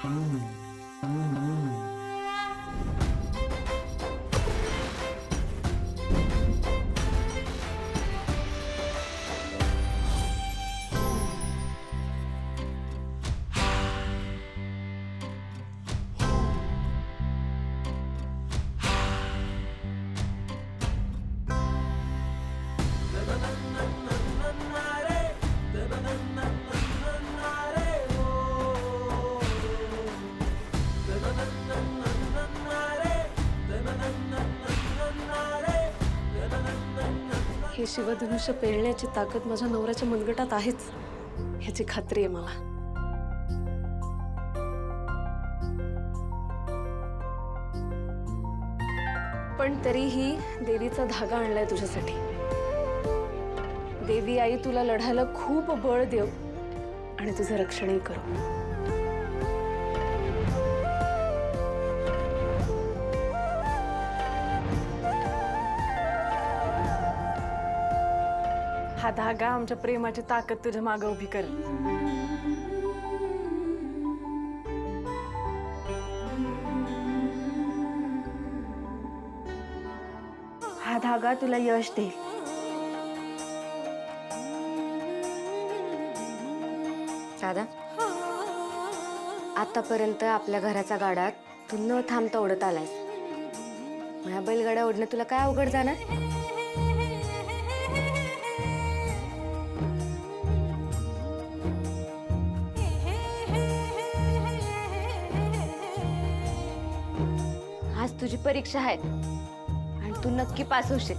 हे शिवधनुष्य पेलण्याची ताकद माझ्या नवऱ्याच्या मनगटात आहेच ह्याची खात्री आहे मला. पण तरीही देवीचा धागा आणलाय तुझ्यासाठी. देवी आई तुला लढायला खूप बळ देव आणि तुझं रक्षणही करू. हा धागा आमच्या प्रेमाची ताकद तुझ्या मागे उभी कर. हा धागा तुला यश देईल. दादा, आतापर्यंत आपल्या घराच्या गाड्यात तू न थांबता ओढत आलायस. ह्या बैलगाड्या ओढणं तुला काय अवघड जाणार? आज तुझी परीक्षा आहे आणि तू नक्की पास होशील.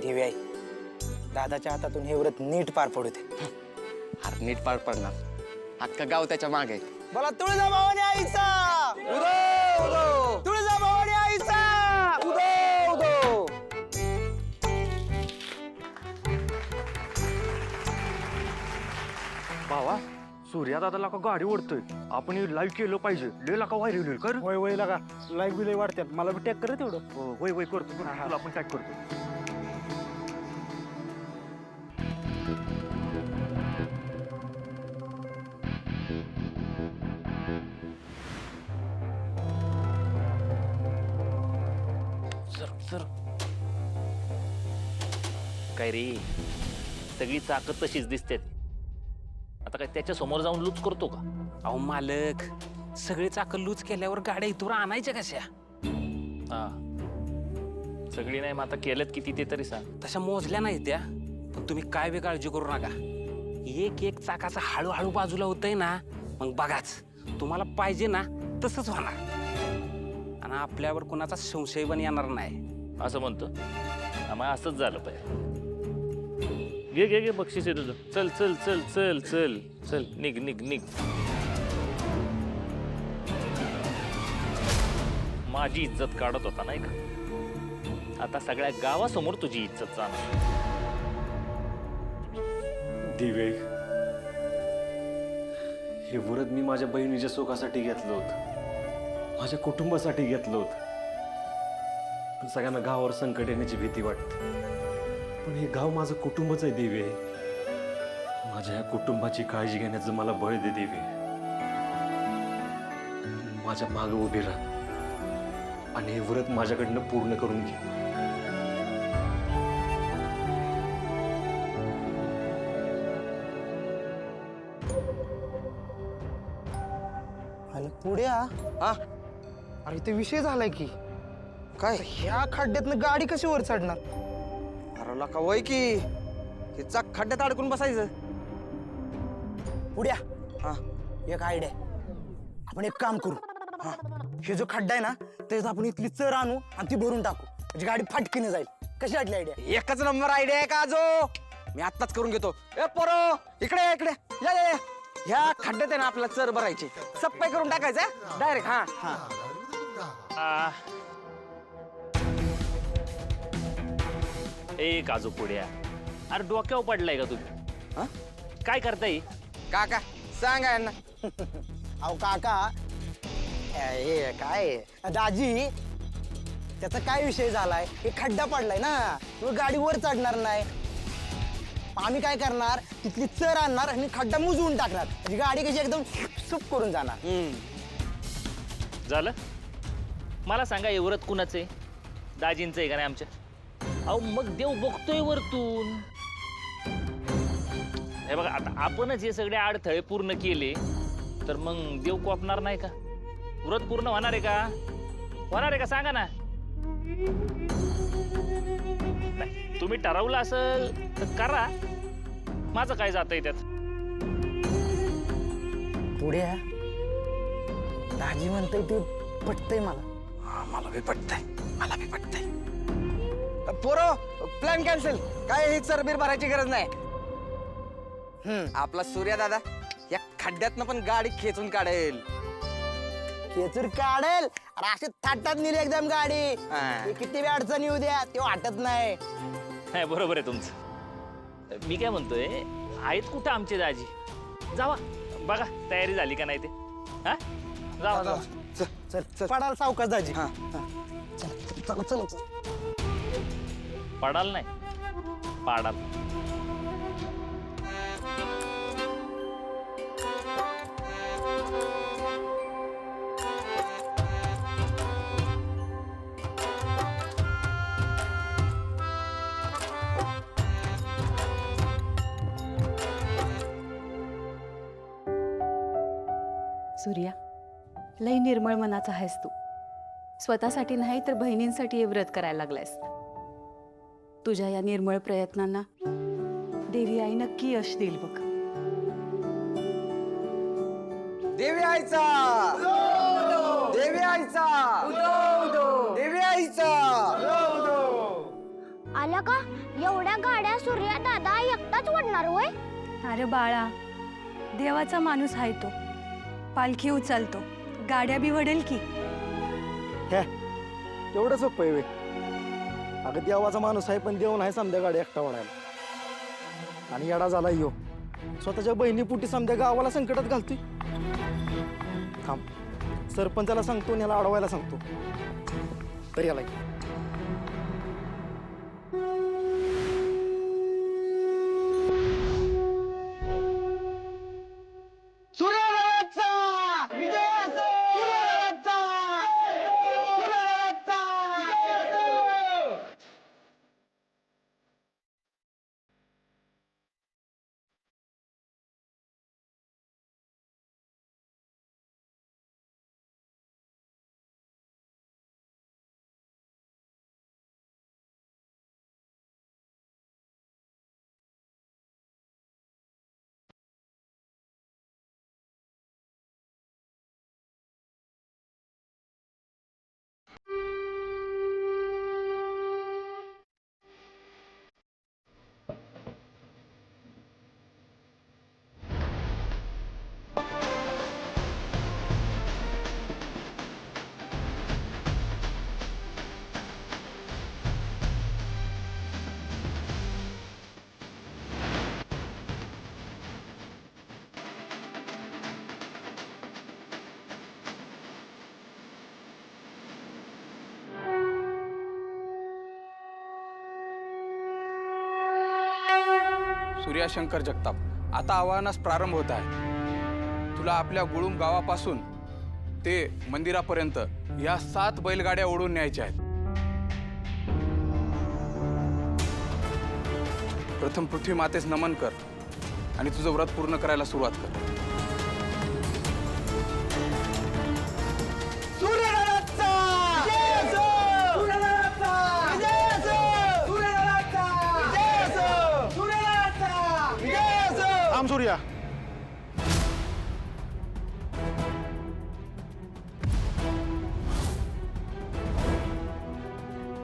देवी आई, दादाच्या हातातून हे व्रत नीट पार पडू दे. अरे नीट पार पडणार. अख्खं गाव त्याच्या मागे आहे. बोला तुळजाभवानी आईचा उदो उदो, तुळजाभवानी आईचा उदो उदो. भावा, सूर्या दादाला का गाडी ओढतोय. आपण लाईव्ह केलं पाहिजे. लय का व्हायरल होईल कर. वय वय लागा लाईव्ह बिल वाढतात. मला बी टॅग कर तेवढं. वय वय करतो. तुला आपण टॅग करतो. काय रे, सगळी ताकद तशीच दिसते. आता काय त्याच्या समोर जाऊन लूज करतो का? अहो मालक, सगळे चाकं लूज केल्यावर गाड्या इथवर आणायच्या कशा? हा, सगळी नाही, मग आता केल्यात किती ते तरी सांग. तशा मोजल्या नाही त्या. पण तुम्ही काय बी काळजी करू नका. एक एक चाकाचा हळूहळू बाजूला होतंय ना, मग बघाच तुम्हाला पाहिजे ना तसंच होणार. आणि आपल्यावर कोणाचा संशय पण येणार नाही. असं म्हणतो. आम्हाला असंच झालं पाहिजे. घे घे घे, बक्षीस आहे तुझं. चल चल चल चल चल चल, निघ निघ निघ. माझी इज्जत काढत होता नाही का? आता सगळ्या गावासमोर तुझी इज्जत जाणार. दिवे, हे व्रत मी माझ्या बहिणीच्या सुखासाठी घेतलं होतं, माझ्या कुटुंबासाठी घेतलं होतं. पण सगळ्यांना गावावर संकट येण्याची भीती वाटते. पण हे गाव माझं कुटुंबच आहे देवी. माझ्या ह्या कुटुंबाची काळजी घेण्याचं मला बळ दे देवी. माझ्या मागे उभी राहा आणि हे व्रत माझ्याकडनं पूर्ण करून घे. आणि पुढे हा, अरे ते विषय झालाय की काय, ह्या खड्ड्यातनं गाडी कशी वर चढणार? अरे लका वय की हे चाक खड्ड्यात अडकून बसायचं. पुढ्या हा, एक आयडिया. आपण एक काम करू. हा, हे जो खड्डा आहे ना, त्याच्यात आपण इथली चर आणू आणि ती भरून टाकू, म्हणजे गाडी फाटकीने जाईल. कशी वाटली आयडिया? एकच नंबर आयडिया आहे का जो? मी आत्ताच करून घेतो. ए पोरो, इकडे इकडे या या या. ह्या खड्ड्यात आहे ना आपल्याला चर भरायची, सप्पाई करून टाकायचं डायरेक्ट. हा ए काजू पुड्या, अरे डोक्यावर पडलाय का तुम्ही? हा? काय करताय? काका सांगा यांना. अहो काका हे काय दाजी त्याचा काय विषय झालाय? हे खड्डा पडलाय ना, तो गाडी वर चढणार नाही. आम्ही काय करणार, तिथली चर आणणार आणि खड्डा मुजवून टाकणार, म्हणजे गाडी कशी एकदम सुप करून जाणार. झालं? मला सांगा, हे व्रत कुणाचं आहे? दाजींचं आहे का नाही आमच्या? अहो मग देव बघतोय वरतून. हे बघा, आता आपणच हे सगळे अडथळे पूर्ण केले तर मग देव कोपणार नाही का? व्रत पूर्ण होणार आहे का? होणार आहे का सांगा ना. नाही, तुम्ही ठरवलं असेल तर करा, माझं काय जातंय त्यात. पुढे दाजी म्हणतंय ते पटतंय मला. हा, मला बी पटतंय, मला बी पटतंय. पोरो, प्लॅन कॅन्सल. काय ही चरबीर भरायची गरज नाही. आपला सूर्या दादा या खड्ड्यातनं पण गाडी खेचून काढेल. खेचूर काढेल, अरे अशी थाटात नेली एकदम गाडी. हा. हे किती वेळ अडचण येऊ द्या, ते वाटत नाही. नाही, बरोबर आहे तुमचं. मी काय म्हणतोय, आहेत कुठं आमचे दाजी? जावा बघा, तयारी झाली का नाही ते. हा, जावा जावा. चल पडाल सावकाश दाजी. हा. चल चल चल. पडाल नाही, पाडाल. सूर्या, लई निर्मळ मनाचा आहेस तू. स्वतःसाठी नाही तर बहिणींसाठी हे व्रत करायला लागलायस. तुझ्या या निर्मळ प्रयत्नांना देवी आई नक्की यश देईल बघ. देवी आईचा, देवी आईचा, देवी आईचा. आला का? एवढ्या गाड्या सूर्या दादा एकटाच ओढणार होय? अरे बाळा, देवाचा माणूस आहे तो. पालखी उचलतो, गाड्या बी वडेल की. तेवढं सोपं आहे. अगं देवाचा माणूस आहे, पण देव नाही समध्या गाडी एकटा ओढायला. आणि येडा झाला यो, स्वतःच्या बहिणीपुटी समध्या गावाला संकटात घालतोय. थांब, सरपंचाला सांगतो आणि याला अडवायला सांगतो. तर याला सूर्याशंकर जगताप, आता आव्हानास प्रारंभ होत आहे. तुला आपल्या गुळुम गावापासून ते मंदिरापर्यंत या 7 बैलगाड्या ओढून न्यायच्या आहेत. प्रथम पृथ्वी मातेस नमन कर आणि तुझं व्रत पूर्ण करायला सुरुवात कर. सूर्या,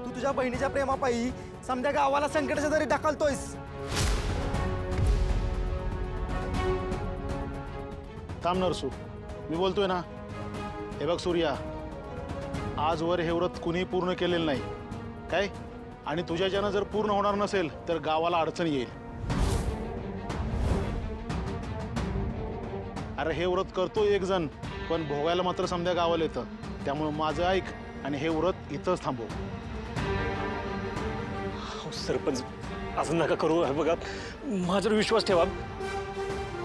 तू तुझ्या बहिणीच्या प्रेमापायी समध्या गावाला संकटाच्या जरी ढकलतोयस. थांब नरसू, मी बोलतोय ना. हे बघ सूर्या, आजवर हे व्रत कुणी पूर्ण केलेलं नाही काय. आणि तुझ्याच्यानं जर पूर्ण होणार नसेल तर गावाला अडचण येईल. अरे हे व्रत करतो एक जण, पण भोगायला मात्र समध्या गावाला येतं. त्यामुळे माझं ऐक आणि हे व्रत इथंच थांबव. सरपंच असं नका करू. हे बघा, माझ्यावर विश्वास ठेवा.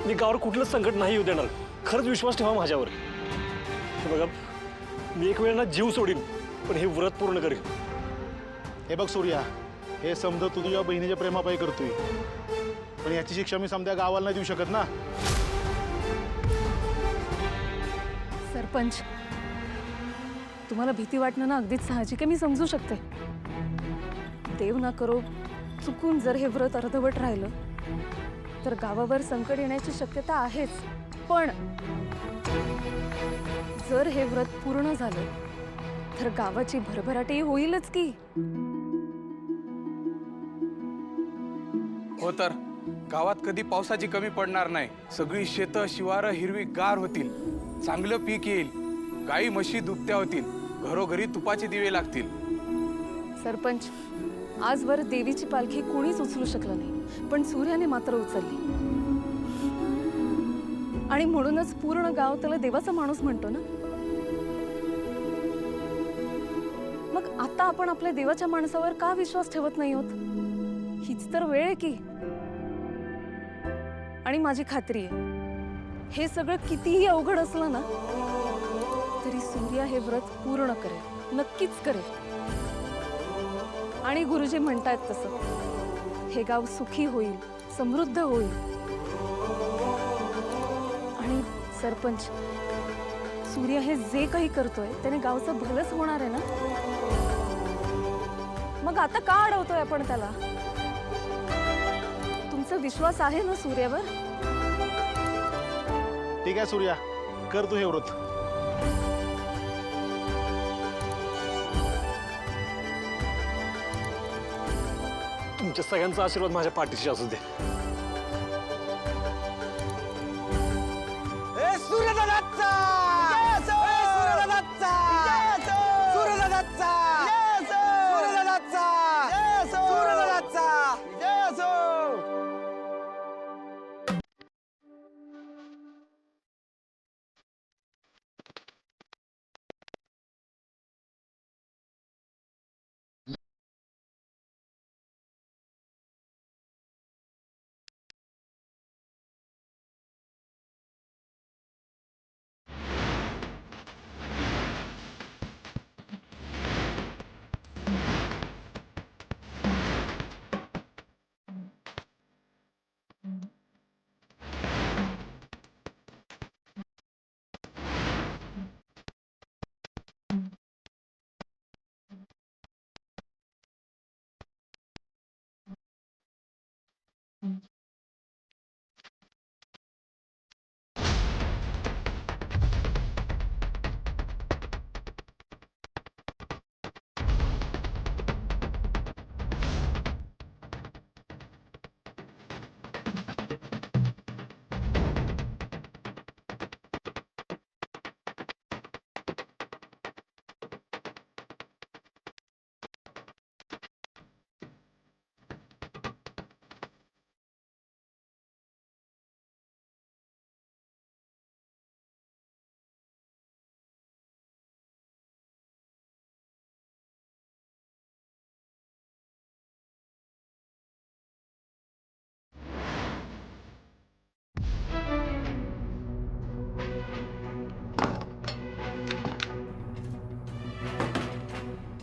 मी गावावर कुठलंच संकट नाही येऊ देणार. खरंच विश्वास ठेवा माझ्यावर. हे बघा, मी एक वेळ ना जीव सोडीन, पण हे व्रत पूर्ण करेन. हे बघ सूर्या, हे समजा तू तुझ्या बहिणीच्या प्रेमापायी करतोय, पण याची शिक्षा मी समध्या गावाला नाही देऊ शकत ना. सरपंच, तुम्हाला भीती वाटणं ना अगदीच साहजिक आहे, मी समजू शकते. देव ना करो चुकून जर हे व्रत अर्धवट राहिलं तर गावावर संकट येण्याची शक्यता आहेच. पण जर हे व्रत पूर्ण झालं तर गावाची भरभराटी होईलच की. हो तर गावात कधी पावसाची कमी पडणार नाही. सगळी शेतं शिवारं हिरवी गार होतील, चांगलं पीक येईल, गाई म्हशी दुभत्या होतील, घरोघरी तुपाचे दिवे लागतील. सरपंच, आजवर देवीची पालखी कोणीच उचलू शकलं नाही, पण सूर्याने मात्र उचलली. आणि म्हणूनच पूर्ण गाव त्याला देवाचा माणूस म्हणतो ना. मग आता आपण आपल्या देवाच्या माणसावर का विश्वास ठेवत नाही आहोत? हीच तर वेळ आहे की. आणि माझी खात्री आहे, हे सगळं कितीही अवघड असलं ना तरी सूर्या हे व्रत पूर्ण करेल, नक्कीच करेल. आणि गुरुजी म्हणतायत तसं हे गाव सुखी होईल, समृद्ध होईल. आणि सरपंच, सूर्य हे जे काही करतोय त्याने गावचं भलंच होणार आहे ना. मग आता का अडवतोय आपण त्याला? तुमचा विश्वास आहे ना सूर्यावर? ठीक आहे सूर्या, कर तू हे व्रत. तुमच्या सगळ्यांचा आशीर्वाद माझ्या पाठीशी असू दे. सूर्यदादाचा! सूर्यदादाचा! सूर्यदादाचा! सूर्यदादाचा! सूर्यदादाचा!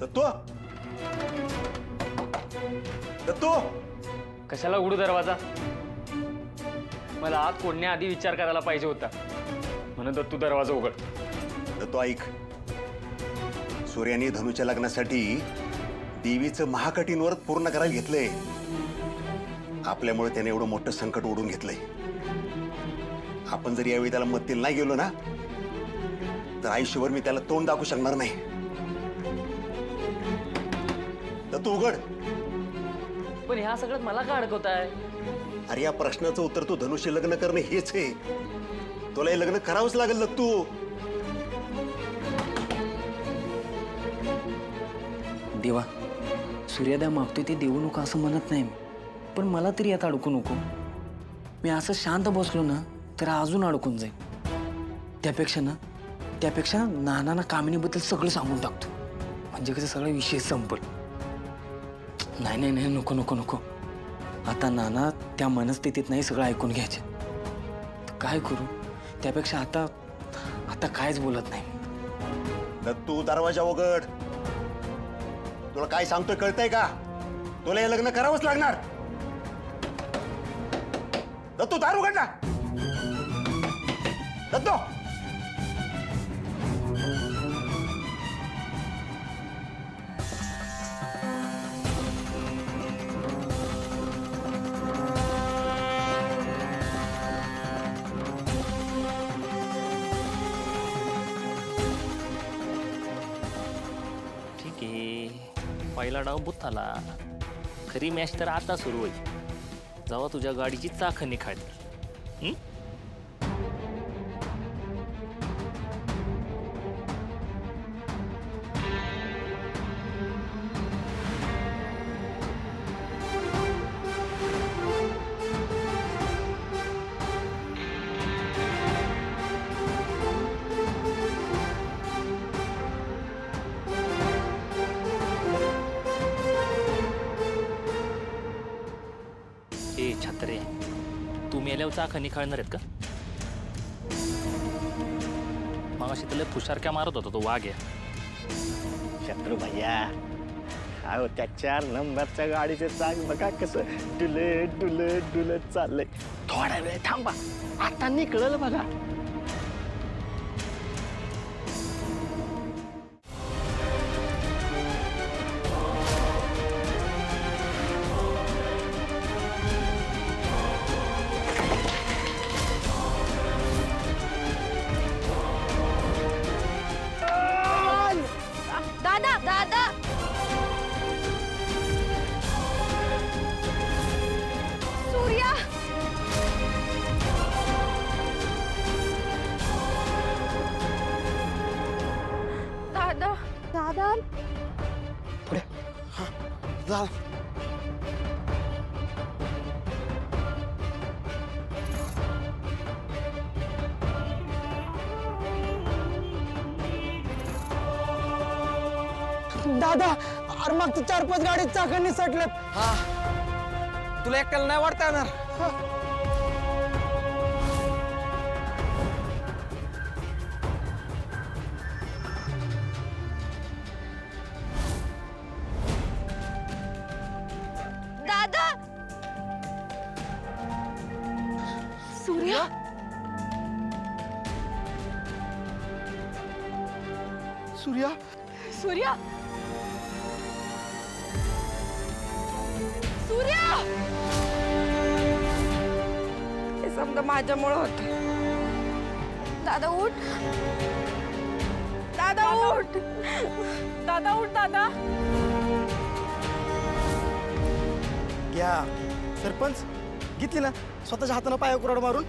दत्तू, दत्तू, कशाला उघडू दरवाजा? मला आत कोडण्याआधी विचार करायला पाहिजे होता. म्हणून तू दरवाजा उघड. दत्तू ऐक, सूर्याने धनुच्या लग्नासाठी देवीचं महाकठीण व्रत पूर्ण करायला घेतलंय. आपल्यामुळे त्याने एवढं मोठं संकट ओढून घेतलंय. आपण जर यावेळी त्याला मदतीला नाही गेलो ना तर आयुष्यभर मी त्याला तोंड दाखवू शकणार नाही. तर तू उघड. पण ह्या सगळ्यात मला का अडकवताय? अरे या प्रश्नाचं उत्तर तू धनुष्य लग्न करणे हेच आहे. तुला हे लग्न करावंच लागेल दत्तू. देवा, सूर्योदय मागतोय ते देऊ नको असं म्हणत नाही मी, पण मला तरी यात अडकू नको. मी असं शांत बसलो ना तर अजून अडकून जाईल. त्यापेक्षा नानांना कामिनीबद्दल सगळं सांगून टाकतो, म्हणजे कसं सगळा विषय संपल. नाही नको. आता नाना त्या मनस्थितीत नाही सगळं ऐकून घ्यायचे. तर काय करू? त्यापेक्षा आता कायच बोलत नाही. दत्तू दरवाजा उघड. तुला काय सांगतोय कळतंय का? तुला हे लग्न करावंच लागणार. दत्तू दार उघड ना. दत्तू ठीक आहे, पहिला डाव बुथाला. खरी मॅच तर आता सुरू होईल, जेव्हा तुझ्या गाडीची चाखं निखाळतील. ए छत्रे, तू मेल्यावर चाखं निखाळणार आहेत का? मग अशी तुला फुशारक्या मारत होता तो वाघ आहे. शत्रू भैया, अहो त्या 4 नंबरच्या गाडीचे चाक बघा कसं डुलत चाललंय. थोडा वेळ थांबा, आता निकळलं बघा. दादा सूर्या, दादा पुढे जा. दादा, अरे मग 4-5 गाडी चाकं निसटलेत. हा, तुला एकट्याला नाही वाढता येणार. दादा सूर्या, सूर्या, सूर्या, सूर्या! हे समजा माझ्यामुळं होत. दादा उठ. दादा उठ. दादा उठ दादा. घ्या सरपंच, घेतली ना स्वतःच्या हातानं पाया कुराड मारून.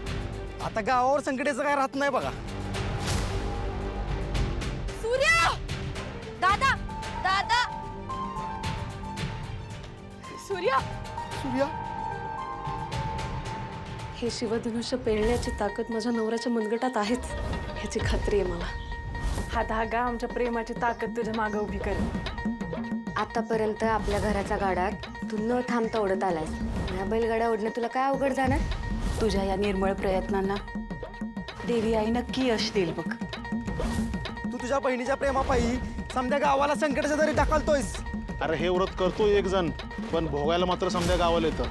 आता गावावर संकटाचं काय राहत नाही बघा. सूर्या! दादा सूर्या! सूर्या, हे शिवधनुष्य पेळण्याची ताकद माझ्या नवऱ्याच्या मनगटात आहेच, ह्याची खात्री आहे मला. हा धागा आमच्या प्रेमाची ताकद तुझ्या मागे उभी करेल. आतापर्यंत आपल्या घराच्या गाड्यात तू न थांबता ओढत आलायस. या बैलगाड्या ओढणं तुला काय अवघड जाणार? तुझ्या या निर्मळ प्रयत्नांना देवी आई नक्की यश देईल बघ. तू तुझ्या बहिणीच्या प्रेमापायी समध्या गावाला संकटाच्या दरी ढकलतोयस. अरे हे व्रत करतो एक जण, पण भोगायला मात्र समजा गावाला येतं.